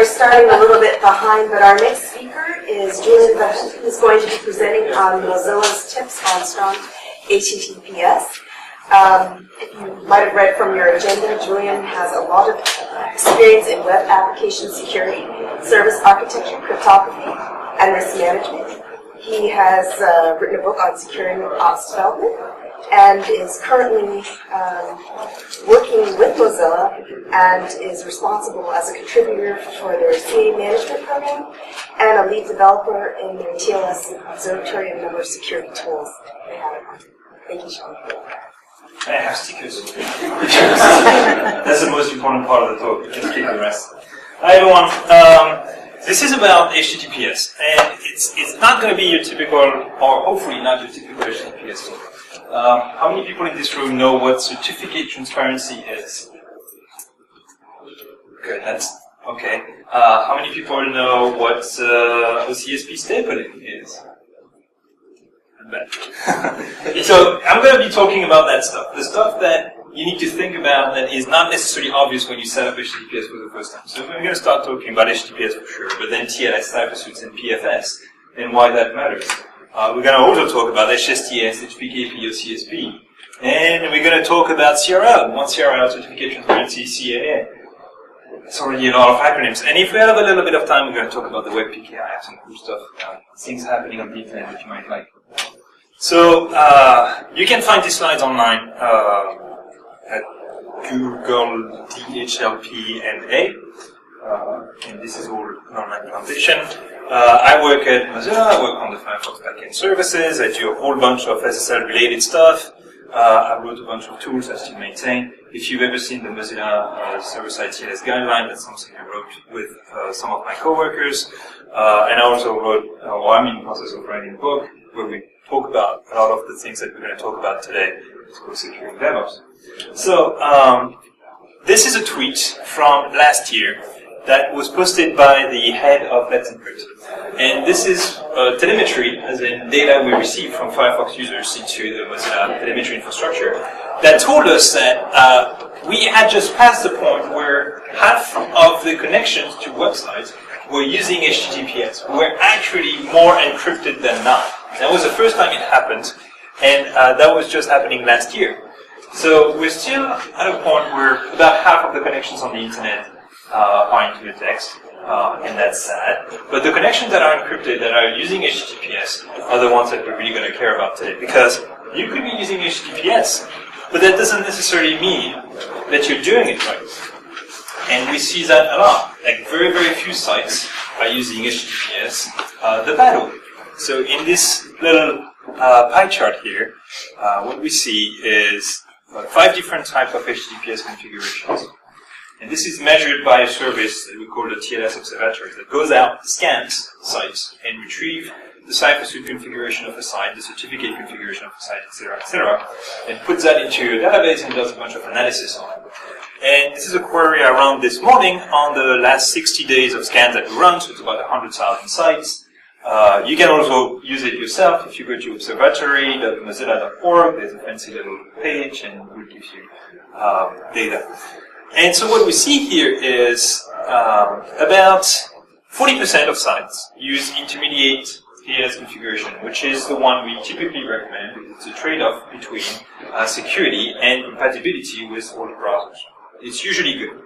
we're starting a little bit behind, but our next speaker is Julien, who's going to be presenting on Mozilla's tips on strong HTTPS. If you might have read from your agenda, Julien has a lot of experience in web application security, service architecture, cryptography, and risk management. He has written a book on securing ops development and is currently working with Mozilla and is responsible as a contributor for their CA management program and a lead developer in their TLS observatory and number of security tools they have. Thank you, Sean. I have stickers. That's the most important part of the talk. You can keep the rest. Hi everyone. This is about HTTPS, and it's not going to be your typical, or hopefully not your typical HTTPS talk. How many people in this room know what certificate transparency is? Good, that's okay. How many people know what OCSP stapling is? So I'm going to be talking about that stuff. The stuff that you need to think about that is not necessarily obvious when you set up HTTPS for the first time. So we're going to start talking about HTTPS for sure, but then TLS, cyphersuits, and PFS, and why that matters. We're going to also talk about HSTS, HPKP, OCSP, and we're going to talk about CRL, one CRL, Certificate Transparency, CAA. It's already a lot of acronyms. And if we have a little bit of time, we're going to talk about the web PKI. I have some cool stuff, things happening on the internet that you might like. So you can find these slides online at Google DHLP&A, and this is all an online foundation. I work at Mozilla. I work on the Firefox backend services. I do a whole bunch of SSL-related stuff. I wrote a bunch of tools I still maintain. If you've ever seen the Mozilla server-side TLS guideline, that's something I wrote with some of my coworkers. And I also wrote, or I'm in the process of writing a book where we talk about a lot of the things that we're going to talk about today. It's called Securing DevOps. So this is a tweet from last year that was posted by the head of Let's Encrypt. And this is telemetry, as in data we received from Firefox users into the Mozilla telemetry infrastructure, that told us that we had just passed the point where half of the connections to websites were using HTTPS. We were actually more encrypted than not. That was the first time it happened, and that was just happening last year. So we're still at a point where about half of the connections on the internet are into the text, and that's sad. But the connections that are encrypted, that are using HTTPS, are the ones that we're really going to care about today. Because you could be using HTTPS, but that doesn't necessarily mean that you're doing it right. And we see that a lot. Like very, very few sites are using HTTPS the bad way. So in this little pie chart here, what we see is 5 different types of HTTPS configurations. And this is measured by a service that we call the TLS observatory that goes out, scans sites, and retrieve the cyphersuit configuration of a site, the certificate configuration of a site, etc., and puts that into a database and does a bunch of analysis on it. And this is a query I ran this morning on the last 60 days of scans that we run, so it's about 100,000 sites. You can also use it yourself. If you go to observatory.mozilla.org, there's a fancy little page, and it will give you data. And so what we see here is about 40% of sites use intermediate TLS configuration, which is the one we typically recommend because it's a trade-off between security and compatibility with all the browsers. It's usually good.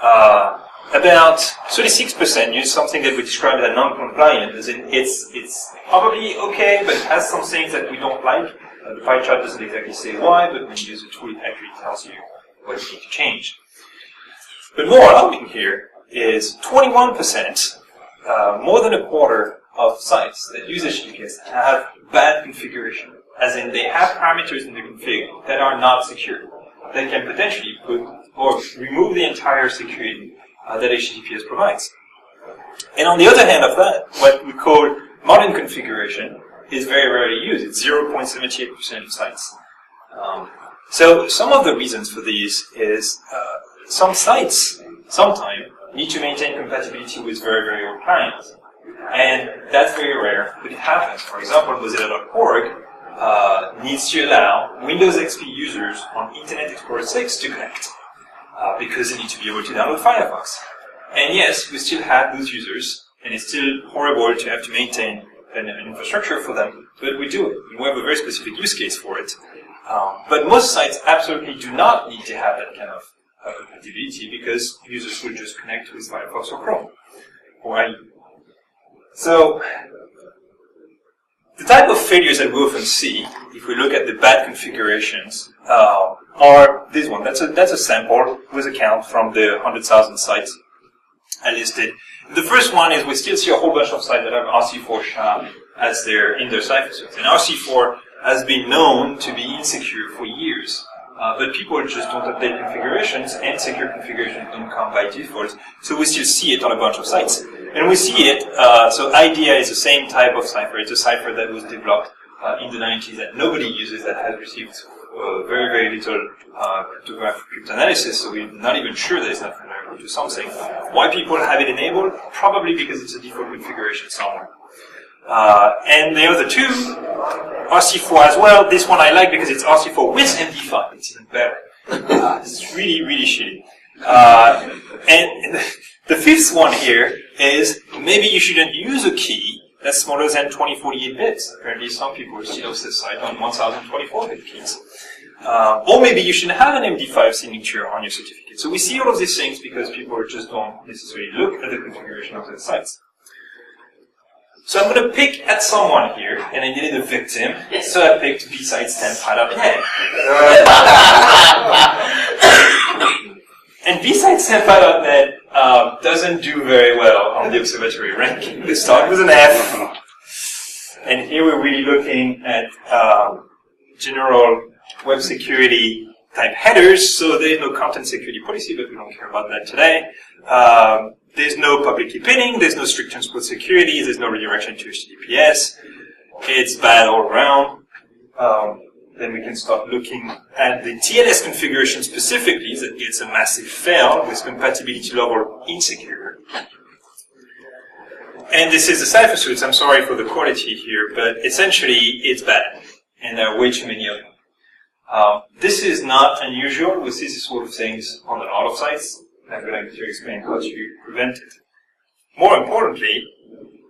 About 36% use something that we describe as non-compliant, as in it's probably okay, but it has some things that we don't like. The pie chart doesn't exactly say why, but when you use a tool, it actually tells you what you need to change. But more alarming here is 21%, more than a quarter of sites that use HTTPS have bad configuration, as in they have parameters in the config that are not secure, that can potentially put or remove the entire security that HTTPS provides. And on the other hand of that, what we call modern configuration is very rarely used. It's 0.78% of sites. So some of the reasons for these is some sites, sometimes, need to maintain compatibility with very, very old clients. And that's very rare, but it happens. For example, Mozilla.org needs to allow Windows XP users on Internet Explorer 6 to connect because they need to be able to download Firefox. And yes, we still have those users, and it's still horrible to have to maintain an infrastructure for them, but we do it. We have a very specific use case for it. But most sites absolutely do not need to have that kind of compatibility because users will just connect with Firefox or Chrome or IE. So the type of failures that we often see, if we look at the bad configurations, are this one. That's a sample with a count from the 100,000 sites I listed. The first one is we still see a whole bunch of sites that have RC4 SHA as in their cipher suites. And RC4 has been known to be insecure for years. But people just don't update configurations, and secure configurations don't come by default. So we still see it on a bunch of sites. And we see it, so IDEA is the same type of cipher. It's a cipher that was developed in the 90s that nobody uses, that has received very, very little cryptographic cryptanalysis, so we're not even sure that it's not vulnerable to something. Why people have it enabled? Probably because it's a default configuration somewhere. And the other two, RC4 as well. This one I like because it's RC4 with MD5. It's even better. It's really, really shitty. And the fifth one here is maybe you shouldn't use a key that's smaller than 2048 bits. Apparently some people are still obsessed on 1024-bit keys. Or maybe you shouldn't have an MD5 signature on your certificate. So we see all of these things because people just don't necessarily look at the configuration of their sites. So I'm going to pick at someone here, and I needed a victim, so I picked bsides10.net. And bsides10.net doesn't do very well on the observatory ranking. They start with an F, and here we're really looking at general web security type headers, so there's no content security policy, but we don't care about that today. There's no public key pinning, there's no strict transport security, there's no redirection to HTTPS. It's bad all around. Then we can start looking at the TLS configuration specifically that gets a massive fail with compatibility level insecure. And this is the cipher suites. I'm sorry for the quality here, but essentially it's bad. And there are way too many of them. This is not unusual. We see this sort of things on a lot of sites. I'm going to explain how to prevent it. More importantly,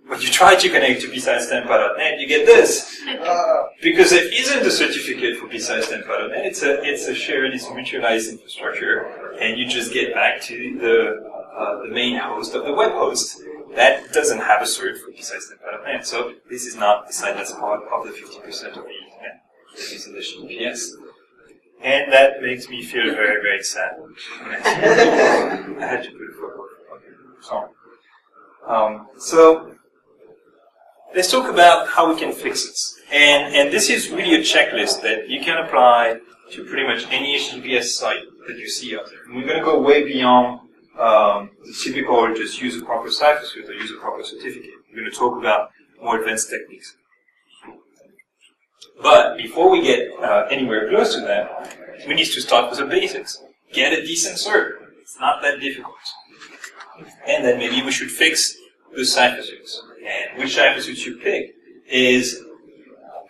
when you try to connect to bsides10.net, you get this. Because there isn't a certificate for bsides10.net. It's a shared, it's a mutualized infrastructure, and you just get back to the main host of the web host. That doesn't have a cert for bsides10.net. So this is not the site that's part of the 50% of the internet. This is the HTTPS. And that makes me feel very, very sad. I had to put it forward. Okay, sorry. So let's talk about how we can fix it. And this is really a checklist that you can apply to pretty much any HTTPS site that you see out there. And we're going to go way beyond the typical just use a proper cipher suite or use a proper certificate. We're going to talk about more advanced techniques. But before we get anywhere close to that, we need to start with the basics. Get a decent cert. It's not that difficult. And then maybe we should fix the cipher suites. And which cipher suites you pick is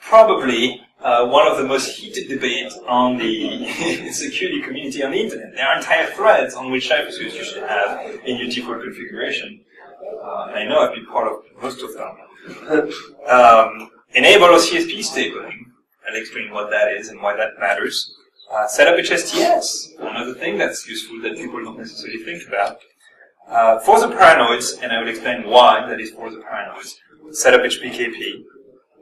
probably one of the most heated debates on the security community on the internet. There are entire threads on which cipher suites you should have in your default configuration. And I know I've been part of most of them. Enable CSP stapling. I'll explain what that is and why that matters. Set up HSTS, another thing that's useful that people don't necessarily think about. For the paranoids, and I will explain why that is for the paranoids, set up HPKP.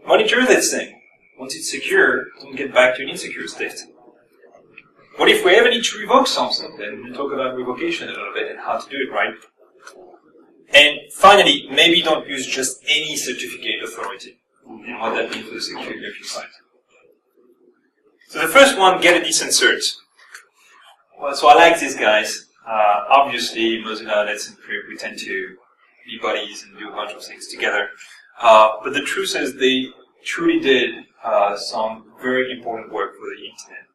Monitor this thing. Once it's secure, don't get back to an insecure state. What if we ever need to revoke something? Then we'll talk about revocation a little bit and how to do it right. And finally, maybe don't use just any certificate authority and what that means for the security of your site. So the first one, get a decent cert. Well, so I like these guys. Obviously, Mozilla, Let's Encrypt, we tend to be buddies and do a bunch of things together. But the truth is they truly did some very important work for the internet.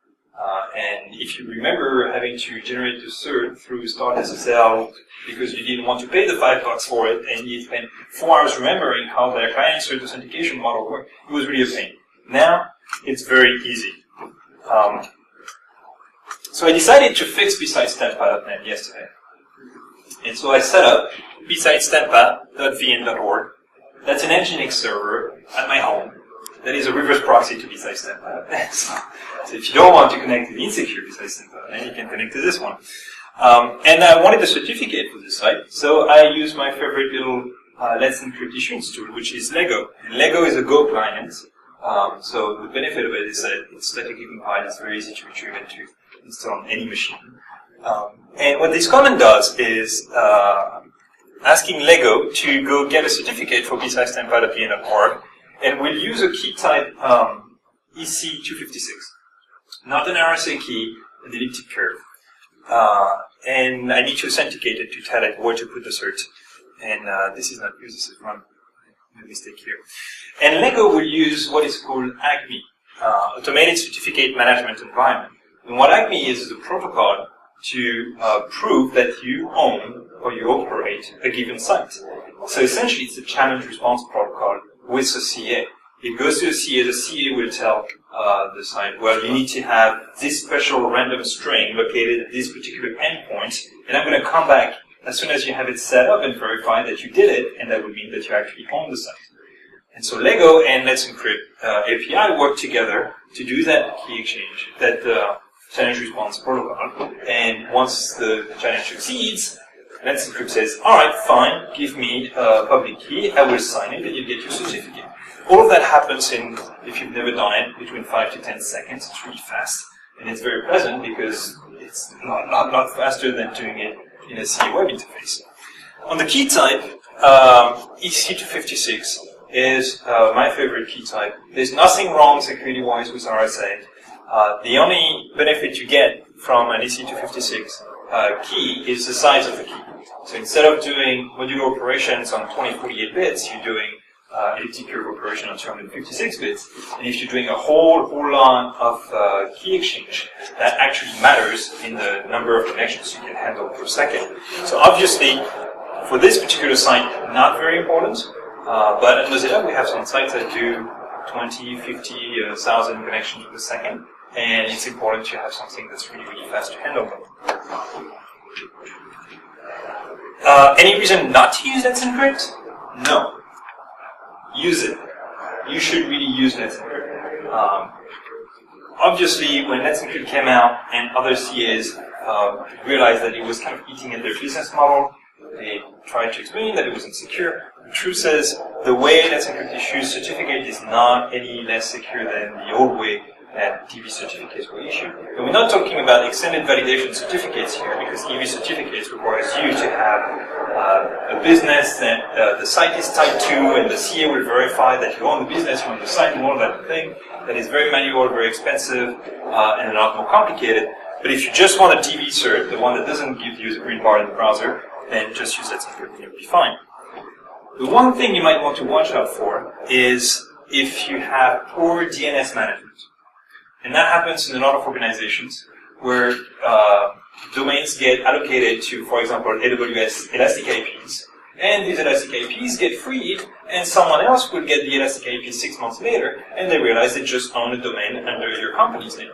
And if you remember having to generate the cert through Start SSL because you didn't want to pay the $5 for it, and you spent 4 hours remembering how their client cert authentication model worked, it was really a pain. Now, it's very easy. So I decided to fix bsides10.net yesterday. And so I set up besides.tempa.vn.org. That's an Nginx server at my home. That is a reverse proxy to besides.tempa. So if you don't want to connect to the insecure besides.tempa, then you can connect to this one. And I wanted a certificate for this site, so I used my favorite little Let's Encrypt issuance tool, which is Lego. And Lego is a Go client. So the benefit of it is that it's statically compiled, it's very easy to retrieve and to install on any machine. And what this command does is asking Lego to go get a certificate for besides.tempa.vn.org, and we'll use a key type EC256, not an RSA key, an elliptic curve. And I need to authenticate it to tell it where to put the cert. And this is not used, this is run. A mistake here. And Lego will use what is called ACME, Automated Certificate Management Environment. And what ACME is a protocol to prove that you own or you operate a given site. So essentially it's a challenge response protocol with a CA. It goes to a CA, the CA will tell the site, well, you need to have this special random string located at this particular endpoint, and I'm going to come back as soon as you have it set up and verify that you did it, and that would mean that you actually own the site. And so Lego and Let's Encrypt API work together to do that key exchange, that challenge response protocol. And once the challenge succeeds, Let's Encrypt says, all right, fine, give me a public key, I will sign it, and you get your certificate. All of that happens in, if you've never done it, between 5 to 10 seconds. It's really fast, and it's very pleasant because it's a lot faster than doing it in a CA web interface. On the key type, EC256 is my favorite key type. There's nothing wrong security-wise with RSA. The only benefit you get from an EC256 key is the size of the key. So instead of doing modular operations on 2048 bits, you're doing elliptic curve operation on 256 bits. And if you're doing a whole lot of key exchange, that actually matters in the number of connections you can handle per second. So obviously, for this particular site, not very important. But at Mozilla, we have some sites that do 20, 50, 1,000 connections per second. And it's important to have something that's really, really fast to handle them. Any reason not to use Let's Encrypt? No. Use it. You should really use Let's Encrypt. Obviously, when Let's Encrypt came out and other CAs realized that it was kind of eating at their business model, they tried to explain that it was insecure. The truth is, the way Let's Encrypt issues certificate is not any less secure than the old way that DB certificates were issued. And we're not talking about extended validation certificates here, because EV certificates requires you to have a business that the site is tied to, and the CA will verify that you own the business, you own the site, you own that thing. That is very manual, very expensive, and a lot more complicated. But if you just want a DB cert, the one that doesn't give you the green bar in the browser, then just use Let's Encrypt and you'll be fine. The one thing you might want to watch out for is if you have poor DNS management. And that happens in a lot of organizations where domains get allocated to, for example, AWS Elastic IPs. And these Elastic IPs get freed, and someone else will get the Elastic IP 6 months later, and they realize they just own a domain under your company's name.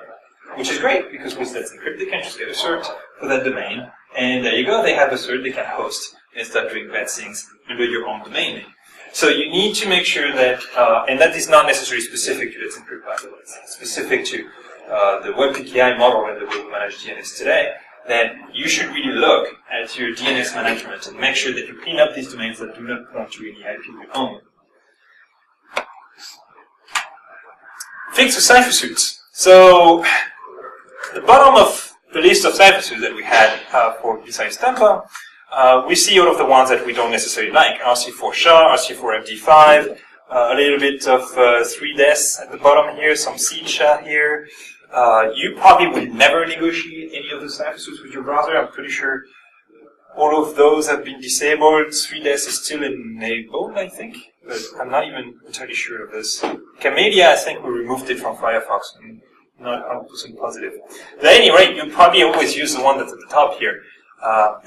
Which is great, because with Let's Encrypt, they can just get a cert for that domain. And there you go, they have a cert they can host and start doing bad things under your own domain name. So you need to make sure that, and that is not necessarily specific to Let's Encrypt, by the way, it's specific to the web PKI model and the way we manage DNS today, that you should really look at your DNS management and make sure that you clean up these domains that do not point to any IP you own. Fix the cipher suits. So, the bottom of the list of cipher suits that we had for besides Tempa, we see all of the ones that we don't necessarily like. RC4 SHA, RC4 MD5, a little bit of 3DES at the bottom here, some seed SHA here. You probably will never negotiate any of the cipher suits with your browser. I'm pretty sure all of those have been disabled. 3DES is still enabled, I think, but I'm not even entirely sure of this. Camellia, I think we removed it from Firefox. I'm not 100% positive. But at any rate, you'll probably always use the one that's at the top here.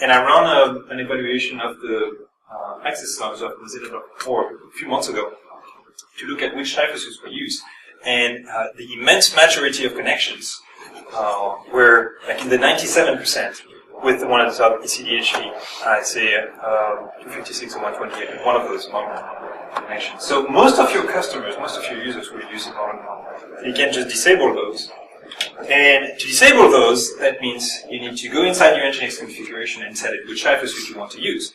And I ran an evaluation of the access logs of Mozilla.4 a few months ago to look at which cipher suits were used. And the immense majority of connections were, like in the 97%, with the one at the top, ECDHE, I say 256 or 128, one of those modern connections. So most of your customers, most of your users will use a modern one. You can just disable those. And to disable those, that means you need to go inside your Nginx configuration and set it which cipher suite you want to use.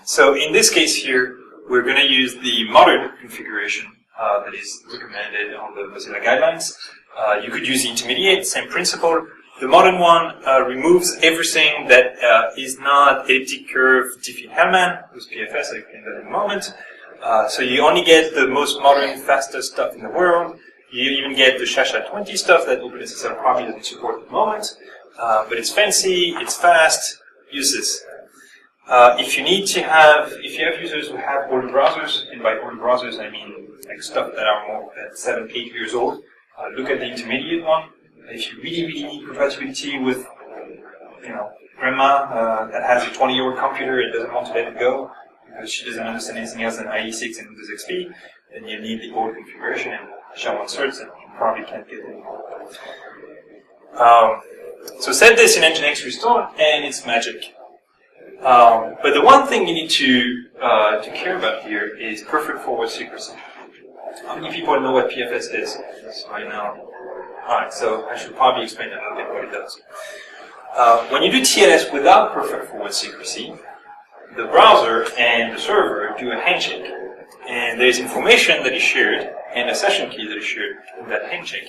So in this case here, we're going to use the modern configuration that is recommended on the Mozilla guidelines. You could use the intermediate, same principle. The modern one removes everything that is not elliptic curve Diffie-Hellman with PFS. I'll explain that in a moment. So you only get the most modern, fastest stuff in the world. You even get the SHA-20 stuff that OpenSSL probably doesn't support at the moment. But it's fancy, it's fast, use this. If you have users who have older browsers, and by older browsers I mean like stuff that are more than 7, 8 years old, look at the intermediate one. If you really, really need compatibility with, grandma that has a 20-year-old computer and doesn't want to let it go because she doesn't understand anything else than IE6 and Windows XP, then you need the old configuration and SHA-1 certs, and you probably can't get it anymore. So set this in Nginx restore, and it's magic. But the one thing you need to care about here is perfect forward secrecy. How many people know what PFS is right now? Alright, so I should probably explain a little bit what it does. When you do TLS without perfect forward secrecy, the browser and the server do a handshake. And there's information that is shared and a session key that is shared in that handshake.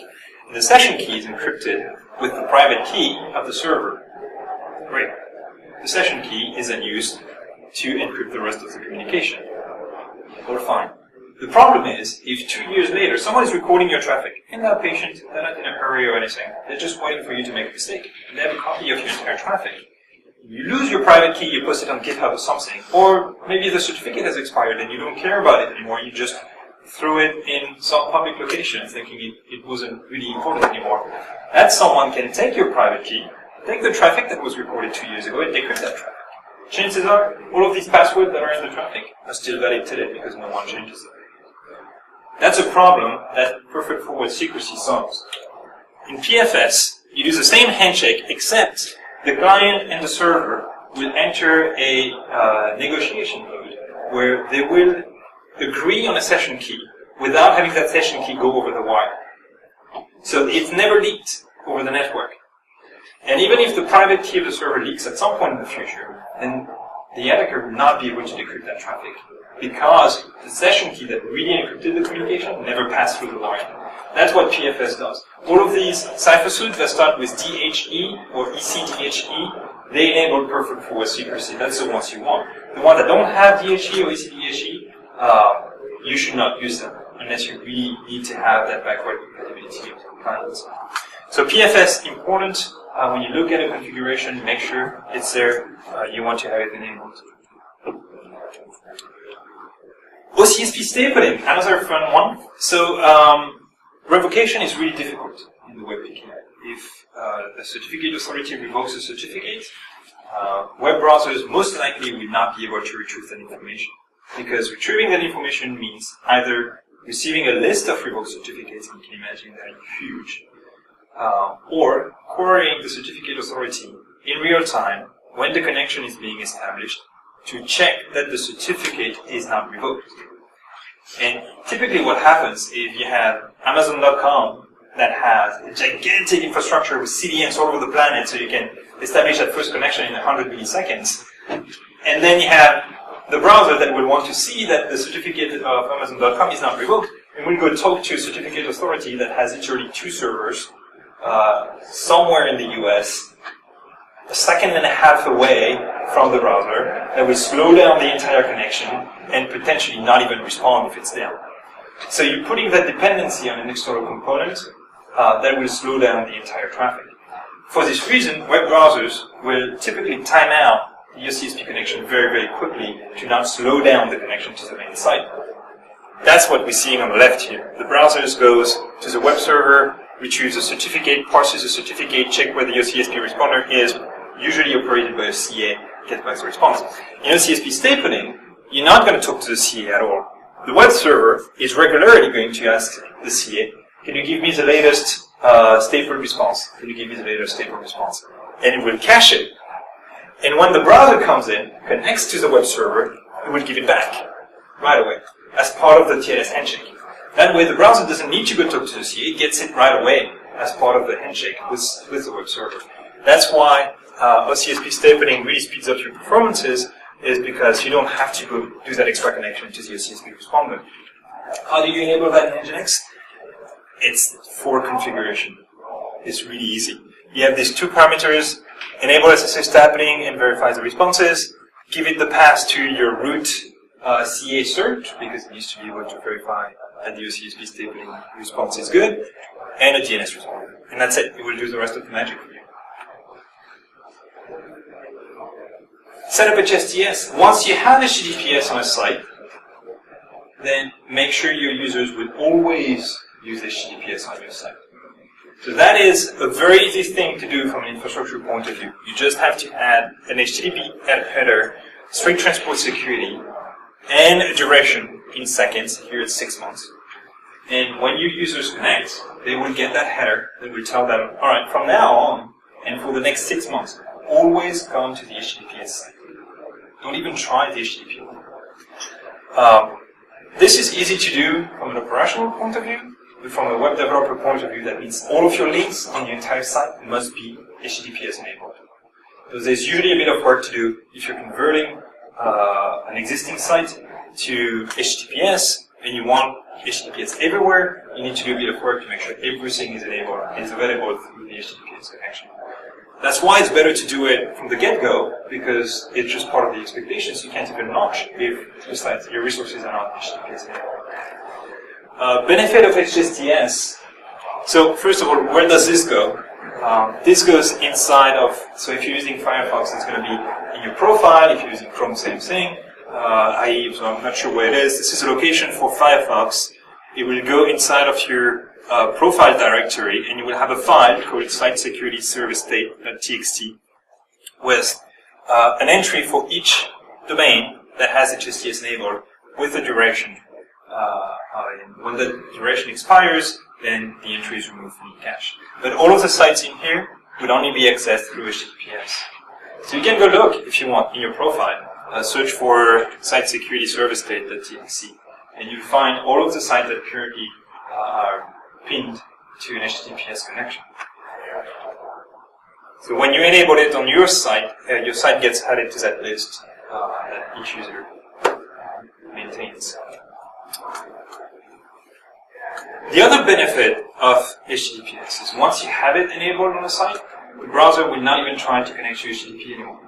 And the session key is encrypted with the private key of the server. Great. The session key is then used to encrypt the rest of the communication. We're fine. The problem is, if 2 years later someone is recording your traffic, and they're patient, they're not in a hurry or anything, they're just waiting for you to make a mistake, and they have a copy of your entire traffic. You lose your private key, you post it on GitHub or something, or maybe the certificate has expired and you don't care about it anymore, you just throw it in some public location thinking it wasn't really important anymore. That someone can take your private key, take the traffic that was recorded 2 years ago and decrypt that traffic. Chances are, all of these passwords that are in the traffic are still valid today because no one changes them. That's a problem that perfect forward secrecy solves. In PFS, you do the same handshake, except the client and the server will enter a negotiation mode where they will agree on a session key without having that session key go over the wire. So it's never leaked over the network. And even if the private key of the server leaks at some point in the future, then the attacker will not be able to decrypt that traffic, because the session key that really encrypted the communication never passed through the wire. That's what PFS does. All of these cipher suites that start with DHE or ECDHE, they enable perfect forward secrecy. That's the ones you want. The ones that don't have DHE or ECDHE, you should not use them unless you really need to have that backward compatibility of compliance. So PFS important. When you look at a configuration, make sure it's there. You want to have it enabled. OCSP stapling, another fun one. So revocation is really difficult in the web PKI. If the certificate authority revokes a certificate, web browsers most likely will not be able to retrieve that information, because retrieving that information means either receiving a list of revoked certificates, and you can imagine that huge, or querying the certificate authority in real time when the connection is being established to check that the certificate is not revoked. And typically what happens if you have Amazon.com that has a gigantic infrastructure with CDNs all over the planet, so you can establish that first connection in 100 milliseconds, and then you have the browser that will want to see that the certificate of Amazon.com is not revoked, and will go talk to a certificate authority that has literally 2 servers somewhere in the US, a second and a half away from the browser, that will slow down the entire connection and potentially not even respond if it's down. So you're putting that dependency on an external component that will slow down the entire traffic. For this reason, web browsers will typically time out the OCSP connection very, very quickly to not slow down the connection to the main site. That's what we're seeing on the left here. The browser goes to the web server, retrieves a certificate, parses the certificate, check where the OCSP responder is, usually operated by a CA, get back the response. In OCSP stapling, you're not going to talk to the CA at all. The web server is regularly going to ask the CA, can you give me the latest staple response? Can you give me the latest staple response? And it will cache it And when the browser comes in, connects to the web server, it will give it back right away as part of the TLS handshake. That way, the browser doesn't need to go talk to the CA; it gets it right away as part of the handshake with the web server. That's why OCSP stapling really speeds up your performances, is because you don't have to go do that extra connection to the OCSP responder. How do you enable that in Nginx? It's for configuration. It's really easy. You have these two parameters: enable SSH stapling and verify the responses. Give it the path to your root CA search, because it needs to be able to verify that the OCSP stapling response is good, and a DNS responder. And that's it. It will do the rest of the magic for you. Set up HTTPS. Once you have HTTPS on a site, then make sure your users will always use HTTPS on your site. So that is a very easy thing to do from an infrastructure point of view. You just have to add an HTTP header, straight transport security, and a duration in seconds. Here it's 6 months. And when your users connect, they will get that header that will tell them, all right, from now on, and for the next 6 months, always come to the HTTPS site. Don't even try the HTTP. This is easy to do from an operational point of view, but from a web developer point of view, that means all of your links on the entire site must be HTTPS enabled. So there's usually a bit of work to do if you're converting an existing site to HTTPS and you want HTTPS everywhere. You need to do a bit of work to make sure everything is enabled and is available through the HTTPS connection. That's why it's better to do it from the get-go, because it's just part of the expectations. You can't even launch if the site, your resources are not HTTPS enabled. Benefit of HTTPS. So first of all, where does this go? This goes inside of, so if you're using Firefox, it's going to be in your profile. If you're using Chrome, same thing. So I'm not sure where it is. This is a location for Firefox. It will go inside of your profile directory, and you will have a file called site security service state.txt with an entry for each domain that has HTTPS enabled with a duration. When the duration expires, then the entry is removed from the cache. But all of the sites in here would only be accessed through HTTPS. So you can go look, if you want, in your profile, search for site security service state.txt, and you'll find all of the sites that currently are pinned to an HTTPS connection. So when you enable it on your site gets added to that list that each user maintains. The other benefit of HTTPS is once you have it enabled on the site, the browser will not even try to connect to HTTP anymore.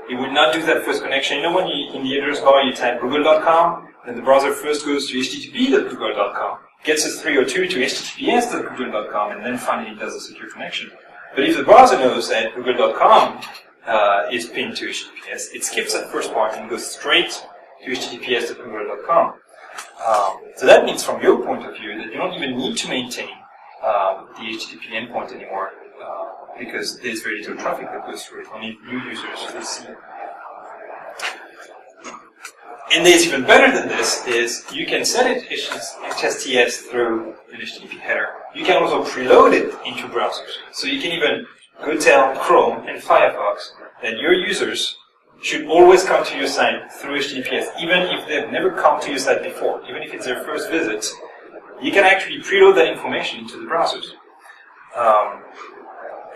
It will not do that first connection. You know when in the address bar you type google.com, then the browser first goes to http.google.com, gets a 302 to https.google.com, and then finally does a secure connection. But if the browser knows that google.com is pinned to HTTPS, it skips that first part and goes straight to https.google.com. So that means from your point of view that you don't even need to maintain the HTTP endpoint anymore because there's very little traffic that goes through it. Only new users will see it. And there's even better than this is you can set it HTTPS through an HTTP header. You can also preload it into browsers. So you can even go tell Chrome and Firefox that your users should always come to your site through HTTPS, even if they've never come to your site before, even if it's their first visit. You can actually preload that information into the browsers.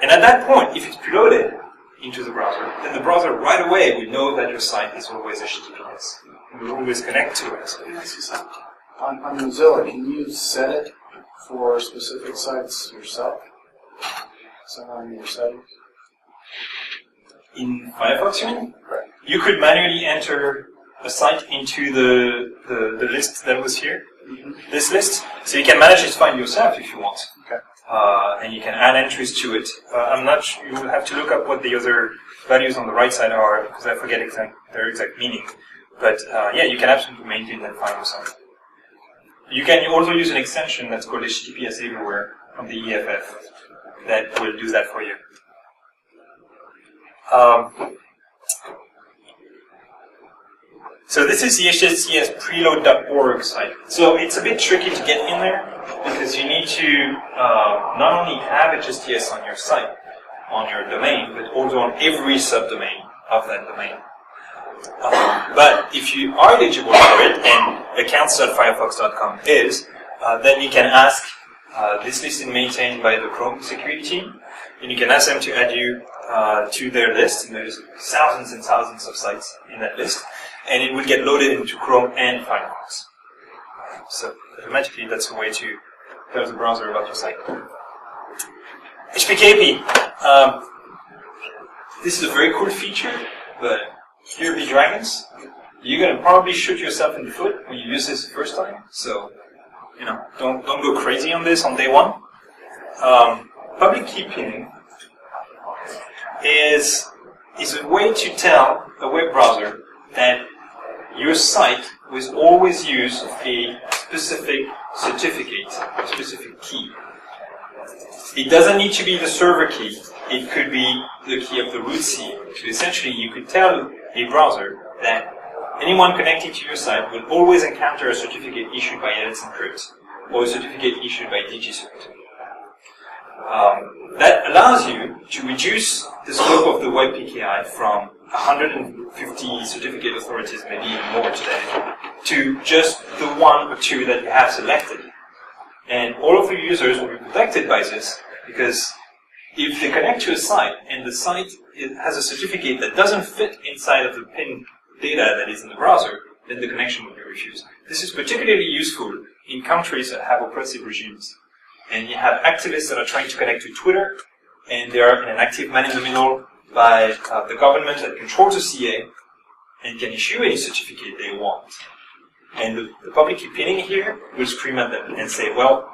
And at that point, if it's preloaded into the browser, then the browser right away will know that your site is always HTTPS. It will always connect to it. On Mozilla, can you set it for specific sites yourself? Somewhere in your settings? In Firefox, you mean? Right. You could manually enter a site into the list that was here, this list. So you can manage it fine yourself if you want. Okay. And you can add entries to it. I'm not sure, you will have to look up what the other values on the right side are, because I forget their exact meaning. But yeah, you can absolutely maintain that file yourself. You can also use an extension that's called HTTPS Everywhere from the EFF that will do that for you. So this is the HTTPS preload.org site. So it's a bit tricky to get in there because you need to not only have HTTPS on your site, on your domain, but also on every subdomain of that domain. But if you are eligible for it, and accounts.firefox.com is, then you can ask, this list is maintained by the Chrome security team, and you can ask them to add you to their list, and there's thousands and thousands of sites in that list, and it will get loaded into Chrome and Firefox. So automatically that's a way to tell the browser about your site. HPKP. This is a very cool feature, but here are the dragons. You're going to probably shoot yourself in the foot when you use this the first time, so don't go crazy on this on day one. Public key pinning is a way to tell a web browser that your site will always use a specific certificate, a specific key. It doesn't need to be the server key. It could be the key of the root CA. So essentially, you could tell a browser that anyone connecting to your site will always encounter a certificate issued by Let's Encrypt or a certificate issued by DigiCert. That allows you to reduce the scope of the web PKI from 150 certificate authorities, maybe even more today, to just the one or two that you have selected. And all of your users will be protected by this, because if they connect to a site and the site has a certificate that doesn't fit inside of the PIN data that is in the browser, then the connection will be refused. This is particularly useful in countries that have oppressive regimes. And you have activists that are trying to connect to Twitter, and they are in an active man-in-the-middle by the government that controls the CA and can issue any certificate they want. And the public key pinning here will scream at them and say, well,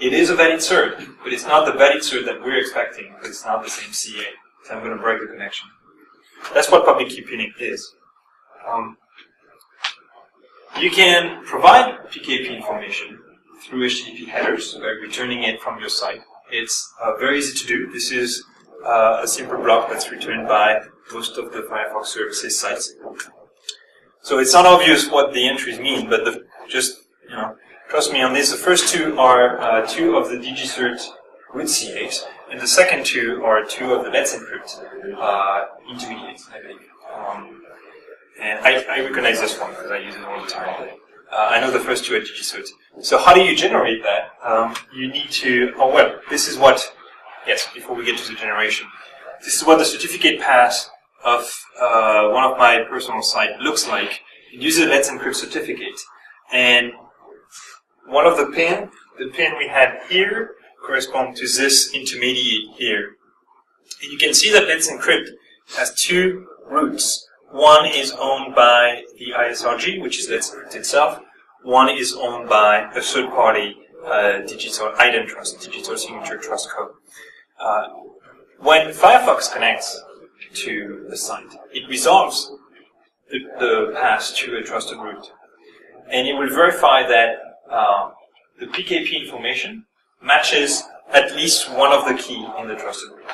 it is a valid cert, but it's not the valid cert that we're expecting, because it's not the same CA, so I'm going to break the connection. That's what public key pinning is. You can provide PKP information through HTTP headers by returning it from your site. It's very easy to do. This is a simple block that's returned by most of the Firefox services sites. So it's not obvious what the entries mean, but trust me on this. The first two are two of the DigiCert root CAs, and the second two are two of the Let's Encrypt intermediates, I believe. And I recognize this one because I use it all the time. But, I know the first two are DigiCert. So how do you generate that? You need to, this is what, before we get to the generation, this is what the certificate path of one of my personal sites looks like. It uses a Let's Encrypt certificate. And one of the pin we had here corresponds to this intermediate here. And you can see that Let's Encrypt has two roots. One is owned by the ISRG, which is Let's Encrypt itself. One is owned by a third-party digital IDEN trust, digital signature trust code. When Firefox connects to the site, it resolves the path to a trusted root. And it will verify that the PKP information matches at least one of the key in the trusted root.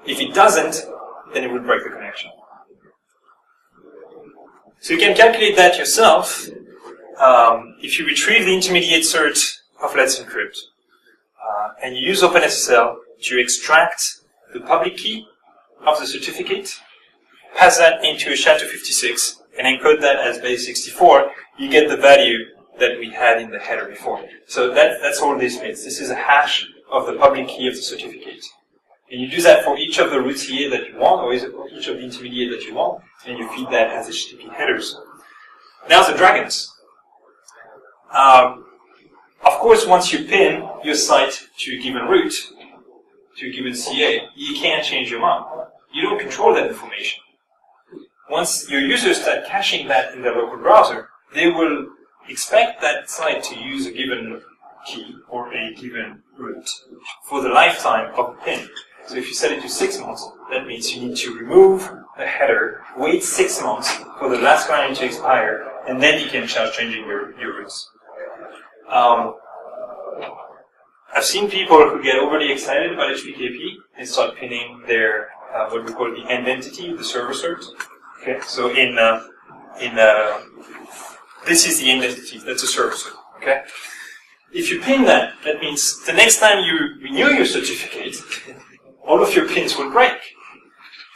If it doesn't, then it will break the connection. So you can calculate that yourself. If you retrieve the intermediate cert of Let's Encrypt and you use OpenSSL to extract the public key of the certificate, pass that into a SHA-256 and encode that as base 64, you get the value that we had in the header before. So that's all this means. This is a hash of the public key of the certificate. And you do that for each of the root CA that you want, or each of the intermediate that you want, and you feed that as HTTP headers. Now the dragons. Of course, once you pin your site to a given root, to a given CA, you can't change your mind. You don't control that information. Once your users start caching that in their local browser, they will expect that site to use a given key or a given root for the lifetime of the pin. So if you set it to 6 months, that means you need to remove the header, wait 6 months for the last line to expire, and then you can start changing your roots. I've seen people who get overly excited about HTTP and start pinning their what we call the end entity, the server cert. Okay, so this is the end entity. That's a server cert. Okay, if you pin that, that means the next time you renew your certificate, all of your pins will break.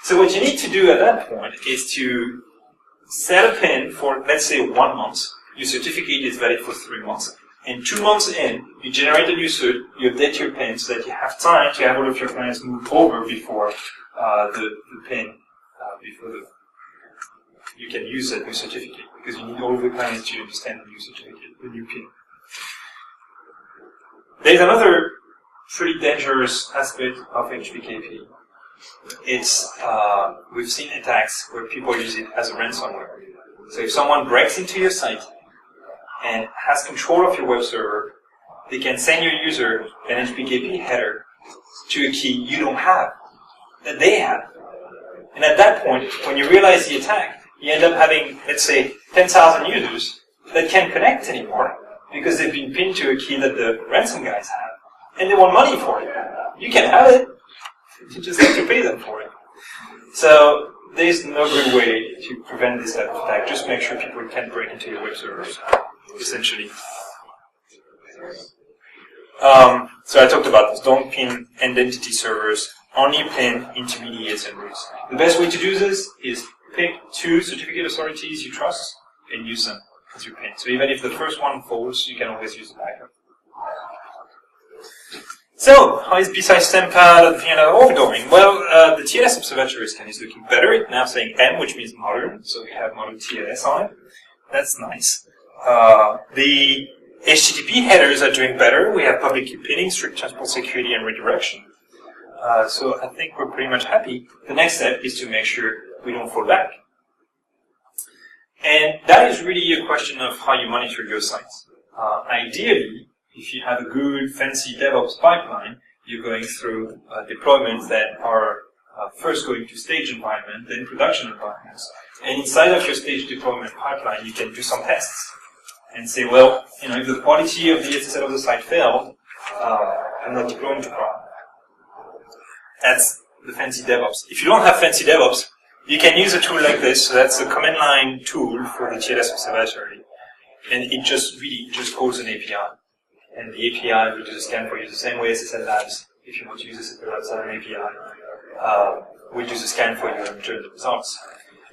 So what you need to do at that point is to set a pin for, let's say, 1 month. Your certificate is valid for 3 months. And 2 months in, you generate a new cert, you update your pin so that you have time to have all of your clients move over before the pin, you can use that new certificate, because you need all of the clients to understand the new certificate, the new pin. There's another pretty dangerous aspect of HTTP. It's, we've seen attacks where people use it as a ransomware. So if someone breaks into your site and has control of your web server, they can send your user an HTTP header to a key you don't have, that they have. And at that point, when you realize the attack, you end up having, let's say, 10,000 users that can't connect anymore because they've been pinned to a key that the ransom guys have, and they want money for it. You can have it, you just have to pay them for it. So there's no good way to prevent this type of attack. Just make sure people can't break into your web servers, essentially. So I talked about this. Don't pin identity servers. Only pin intermediates and roots. The best way to do this is pick 2 certificate authorities you trust and use them as your pin. So even if the first one falls, you can always use the backup. So, how is Vehent.mp4 going? Well, the TLS Observatory scan is looking better. It's now saying M, which means modern, so we have modern TLS on it. That's nice. The HTTP headers are doing better. We have public key pinning, strict transport security, and redirection. So I think we're pretty much happy. The next step is to make sure we don't fall back. And that is really a question of how you monitor your sites. Ideally, if you have a good, fancy DevOps pipeline, you're going through deployments that are first going to stage environment, then production environments. And inside of your stage deployment pipeline, you can do some tests and say, well, if the quality of the SSL of the site failed, I'm not deploying the product. That's the fancy DevOps. If you don't have fancy DevOps, you can use a tool like this. So that's a command line tool for the TLS Observatory. And it just calls an API. And the API will do the scan for you the same way as SSL Labs. If you want to use SSL Labs as an API, we'll do the scan for you and return the results.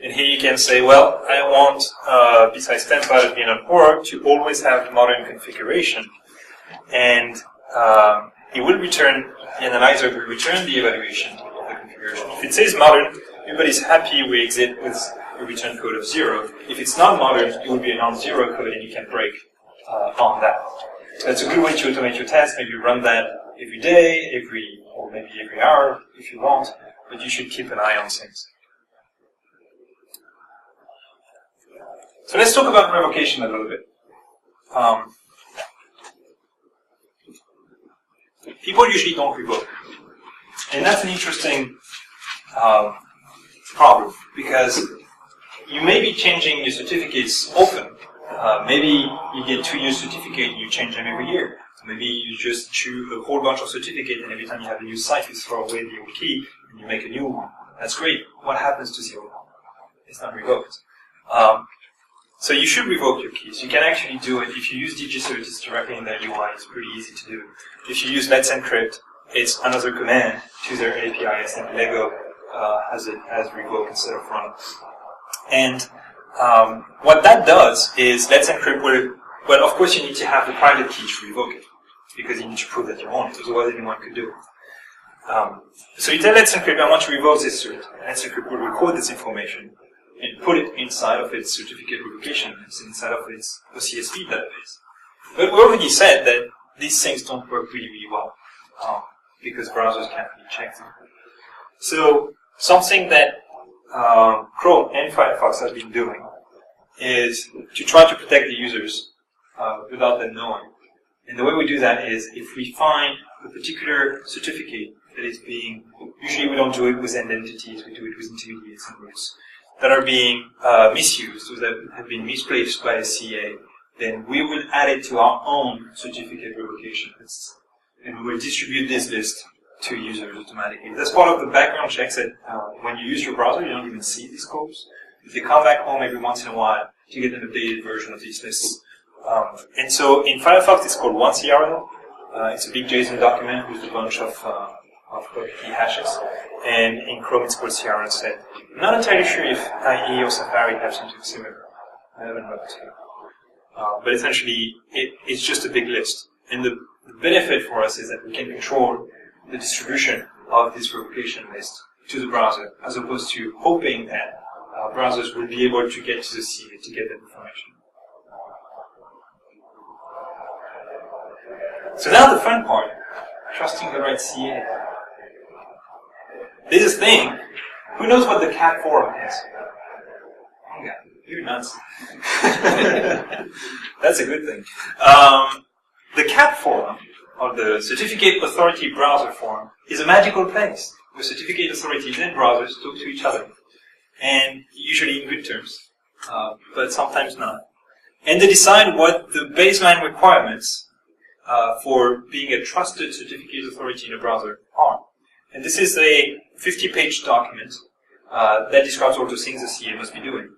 And here you can say, well, I want, besides Vehent.mp4, to always have modern configuration. And it will return, the analyzer will return the evaluation of the configuration. If it says modern, everybody's happy, we exit with a return code of 0. If it's not modern, it will be a non-zero code and you can break on that. So that's a good way to automate your tests. Maybe run that every day, or maybe every hour if you want, but you should keep an eye on things. So let's talk about revocation a little bit. People usually don't revoke. And that's an interesting problem, because you may be changing your certificates often. Maybe you get 2-year certificate and you change them every year. Maybe you just choose a whole bunch of certificates and every time you have a new site you throw away the old key and you make a new one. That's great. What happens to the old one? It's not revoked. So you should revoke your keys. You can actually do it. If you use DigiCert, it's directly in their UI. It's pretty easy to do. If you use Let's Encrypt, it's another command to their APIs, and Lego has it as revoke instead of run. And what that does is Let's Encrypt will, well, of course you need to have the private key to revoke it, because you need to prove that you want it, otherwise anyone could do it. So you tell Let's Encrypt, I want to revoke this cert. Let's Encrypt will record this information and put it inside of its certificate revocation, inside of its OCSV database. But we already said that these things don't work really, really well, because browsers can't really check them. So something that Chrome and Firefox have been doing is to try to protect the users without them knowing. And the way we do that is if we find a particular certificate that is being, usually we don't do it with identities, we do it with intermediates and roots, that are being misused, or that have been misplaced by a CA, then we will add it to our own certificate revocation lists. And we will distribute this list to users automatically. That's part of the background checks that when you use your browser, you don't even see these codes. They come back home every once in a while to get an updated version of these lists. And so in Firefox, it's called 1CRL. It's a big JSON document with a bunch of of key hashes, and in Chrome it's called CRL set. I'm not entirely sure if IE or Safari have something similar. I haven't looked. But essentially, it's just a big list. And the benefit for us is that we can control the distribution of this replication list to the browser, as opposed to hoping that browsers will be able to get to the CA to get that information. So now the fun part, trusting the right CA. There's a thing. Who knows what the cat forum is? Oh yeah, you're nuts. That's a good thing. The cat forum, or the Certificate Authority Browser Forum, is a magical place where certificate authorities and browsers talk to each other. And usually in good terms, but sometimes not. And they decide what the baseline requirements for being a trusted certificate authority in a browser are. And this is a 50-page document that describes all the things the CA must be doing.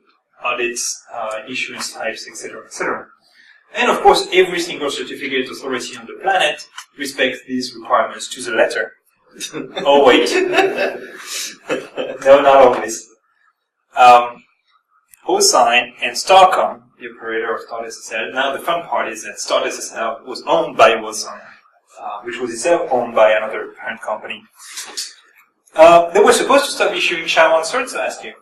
Audits, issuance types, etc., etc. And of course, every single certificate authority on the planet respects these requirements to the letter. Oh wait. No, not always. OSign and Starcom, the operator of StartSSL. Now the fun part is that StartSSL was owned by OSign, which was itself owned by another parent company. They were supposed to stop issuing SHA-1 certs last year.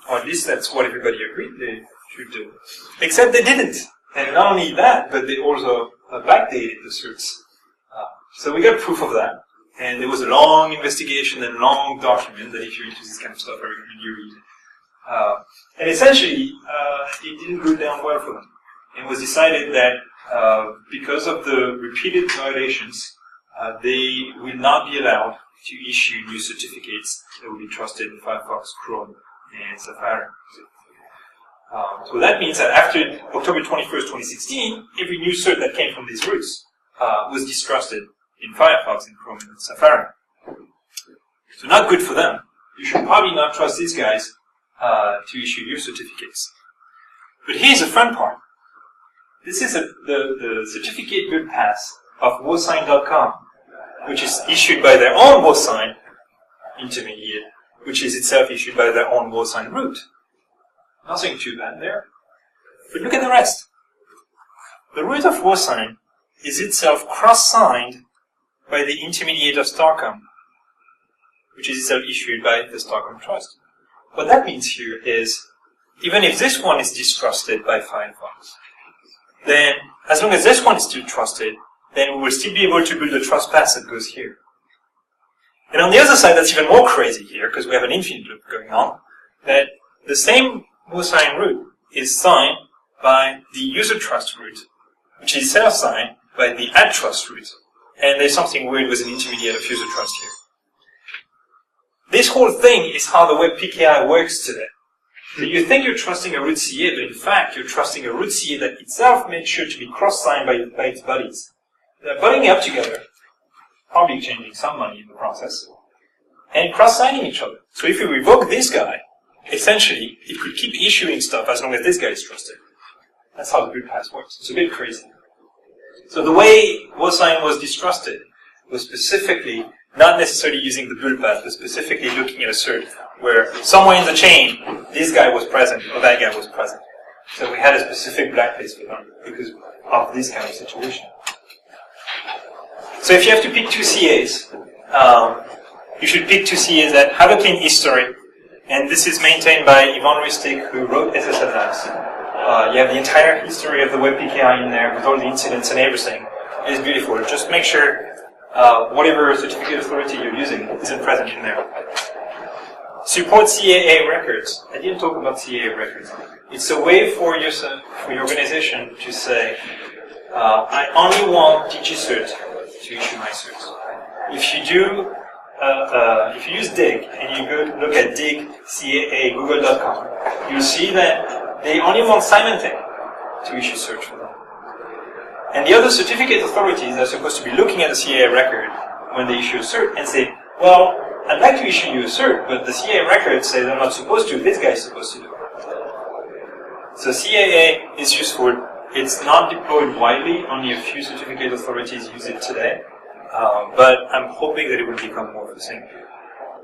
Or at least that's what everybody agreed they should do. Except they didn't. And not only that, but they also backdated the certs. So we got proof of that. And there was a long investigation and long document that if you're into this kind of stuff, I recommend you read. And essentially, it didn't go down well for them. It was decided that because of the repeated violations, they will not be allowed to issue new certificates that will be trusted in Firefox, Chrome, and Safari. So that means that after October 21st, 2016, every new cert that came from these routes was distrusted in Firefox, in Chrome, and Safari. So not good for them. You should probably not trust these guys to issue new certificates. But here's the fun part. This is the certificate good pass of WoSign.com, which is issued by their own WoSign intermediate, which is itself issued by their own WoSign root. Nothing too bad there. But look at the rest. The root of WoSign is itself cross-signed by the intermediate of Starcom, which is itself issued by the Starcom Trust. What that means here is, even if this one is distrusted by Firefox, then as long as this one is still trusted, then we will still be able to build a trust pass that goes here. And on the other side, that's even more crazy here, because we have an infinite loop going on, that the same WoSign root is signed by the user trust root, which is self-signed by the add trust root. And there's something weird with an intermediate of user trust here. This whole thing is how the web PKI works today. So you think you're trusting a root CA, but in fact you're trusting a root CA that itself made sure to be cross-signed by its buddies. They're butting up together, probably exchanging some money in the process, and cross-signing each other. So if you revoke this guy, essentially, it could keep issuing stuff as long as this guy is trusted. That's how the boot pass works. It's a bit crazy. So the way WoSign was distrusted was specifically not necessarily using the boot pass, but specifically looking at a cert where somewhere in the chain, this guy was present or that guy was present. So we had a specific blacklist for them because of this kind of situation. So if you have to pick two CAs, you should pick two CAs that have a clean history. And this is maintained by Ivan Ristic, who wrote SSL Labs. You have the entire history of the web PKI in there with all the incidents and everything. It's beautiful. Just make sure whatever certificate authority you're using isn't present in there. Support CAA records. I didn't talk about CAA records. It's a way for your organization to say, I only want DigiCert to issue my certs. If you do if you use dig and you go look at dig CAA google.com, you'll see that they only want Symantec to issue search for them. And the other certificate authorities are supposed to be looking at the CAA record when they issue a cert and say, well, I'd like to issue you a cert, but the CAA record says I'm not supposed to, this guy's supposed to do it. So CAA is useful. It's not deployed widely, only a few certificate authorities use it today. but I'm hoping that it will become more of the same.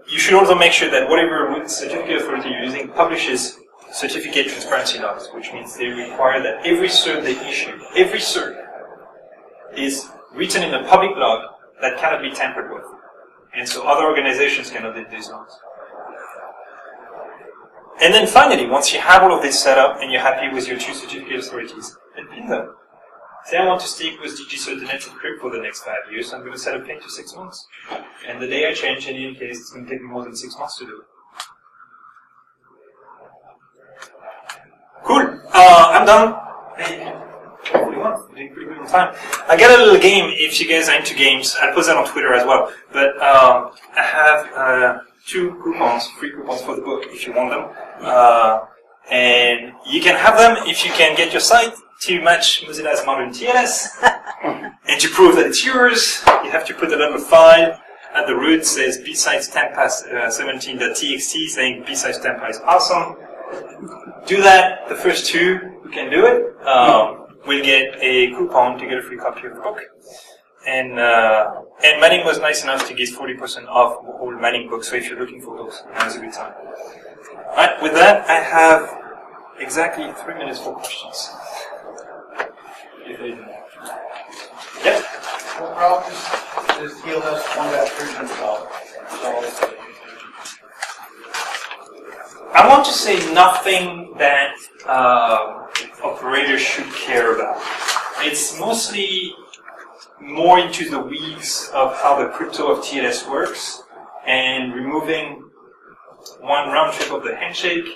You should also make sure that whatever certificate authority you're using publishes certificate transparency logs, which means they require that every cert they issue, every cert, is written in a public log that cannot be tampered with. And so other organizations can audit these logs. And then finally, once you have all of this set up and you're happy with your two certificate authorities, then pin them. Say I want to stick with DigiCert and Encrypt for the next 5 years, so I'm going to set a pin to 6 months. And the day I change, in any case, it's going to take me more than 6 months to do it. Cool. I'm done. Hey, 41. Doing pretty good on time. I got a little game. If you guys are into games, I'll post that on Twitter as well. But I have 2 coupons, free coupons for the book, if you want them. And you can have them if you can get your site to match Mozillas modern TLS. And to prove that it's yours, you have to put the number 5 at the root. Says bsides10pas17.txt, saying bsides10pas is awesome. Do that. The first 2 who can do it will get a coupon to get a free copy of the book. And Manning was nice enough to give 40% off all Manning books. So if you're looking for books, now's a good time. All right. With that, I have exactly 3 minutes for questions. Yep. What problem is TLS 1.3 installed? I want to say nothing that operators should care about. It's mostly more into the weeds of how the crypto of TLS works and removing one round trip of the handshake,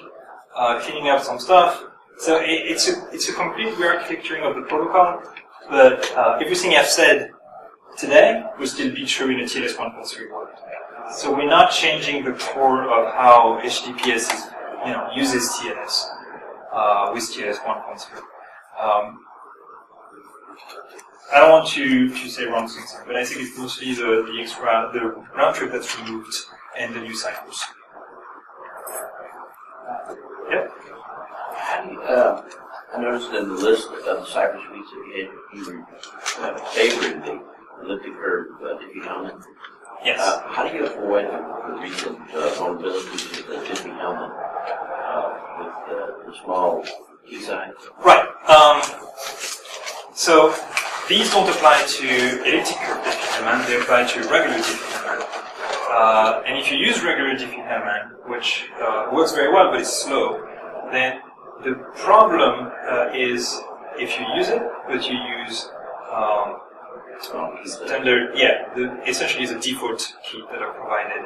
cleaning up some stuff. So it's a complete re-architecturing of the protocol, but everything I've said today will still be true in a TLS 1.3 world. So we're not changing the core of how HTTPS is, uses TLS with TLS 1.3. I don't want to say wrong things, but I think it's mostly the round trip that's removed and the new cycles. Yep. I noticed in the list of the cyber suites that you were favoring the elliptic curve Diffie Hellman. Yes. How do you avoid the recent vulnerabilities with the Diffie Hellman with the small key size? Right. So these don't apply to elliptic curve Diffie-Hellman, they apply to regular Diffie-Hellman. And if you use regular Diffie-Hellman, which works very well but is slow, then the problem is if you use it, but you use standard, essentially the default key that are provided,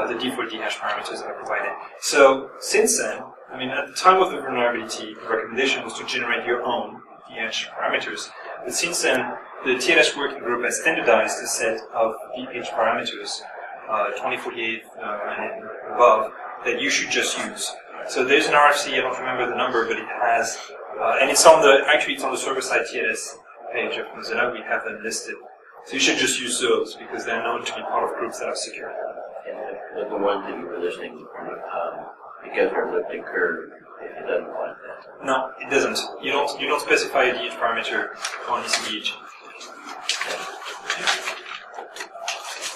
the default DHash parameters that are provided. So since then, at the time of the vulnerability, the recommendation was to generate your own DHash parameters. But since then, the TLS working group has standardized a set of DH parameters, 2048 and above, that you should just use. So there's an RFC, I don't remember the number, but it has, and it's on the server-side TLS page of Mozilla, we have them listed. So you should just use those, because they're known to be part of groups that are secure. And the ones that you were listing, because they're elliptic curve, it doesn't apply to that. No, it doesn't. You don't specify a DH parameter on ECDH.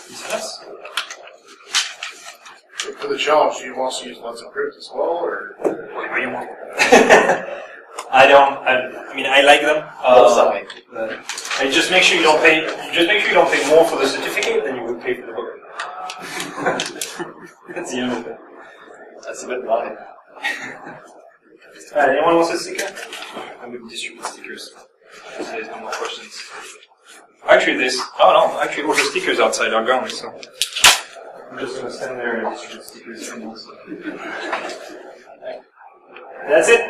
Yes? For the challenge, do you also use Let's Encrypt as well, or? Whatever you want. I like them. And just make sure you don't pay. Just make sure you don't pay more for the certificate than you would pay for the book. That's the end of it. That's a bit money. Anyone wants a sticker? I'm going to distribute stickers. So there's no more questions. Actually, all the stickers outside are gone, so I'm just going to stand there and distribute stickers. That's it.